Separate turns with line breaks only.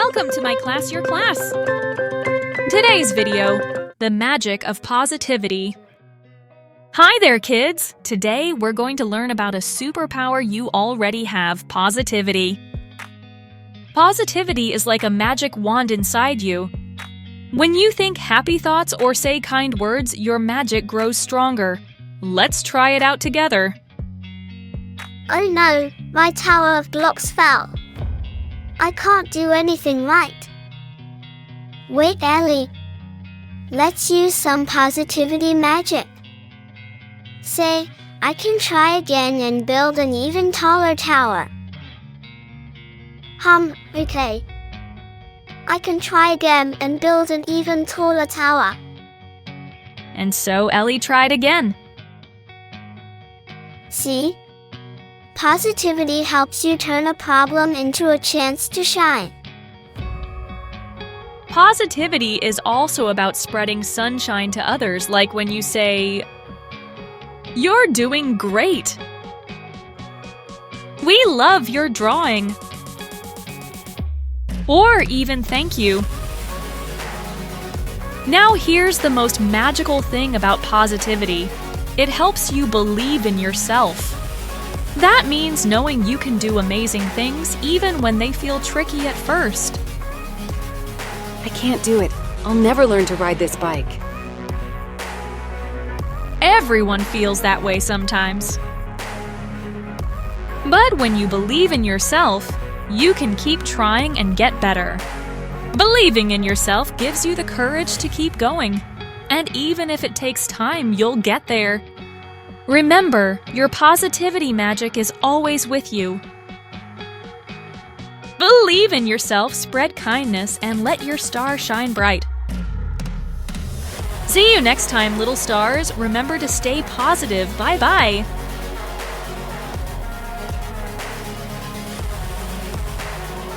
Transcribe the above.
Welcome to Myclass, your class! Today's video, the magic of positivity. Hi there, kids! Today we're going to learn about a superpower you already have, positivity. Positivity is like a magic wand inside you. When you think happy thoughts or say kind words, your magic grows stronger. Let's try it out together.
Oh no, my tower of blocks fell. I can't do anything right. Wait, Ellie. Let's use some positivity magic. Say, I can try again and build an even taller tower. Okay. I can try again and build an even taller tower.
And so Ellie tried again.
See? Positivity helps you turn a problem into a chance to shine.
Positivity is also about spreading sunshine to others, like when you say, "You're doing great!" "We love your drawing!" Or even "Thank you." Now here's the most magical thing about positivity. It helps you believe in yourself. That means knowing you can do amazing things even when they feel tricky at first.
I can't do it. I'll never learn to ride this bike.
Everyone feels that way sometimes. But when you believe in yourself, you can keep trying and get better. Believing in yourself gives you the courage to keep going. And even if it takes time, you'll get there. Remember, your positivity magic is always with you. Believe in yourself, spread kindness, and let your star shine bright. See you next time, little stars. Remember to stay positive. Bye-bye.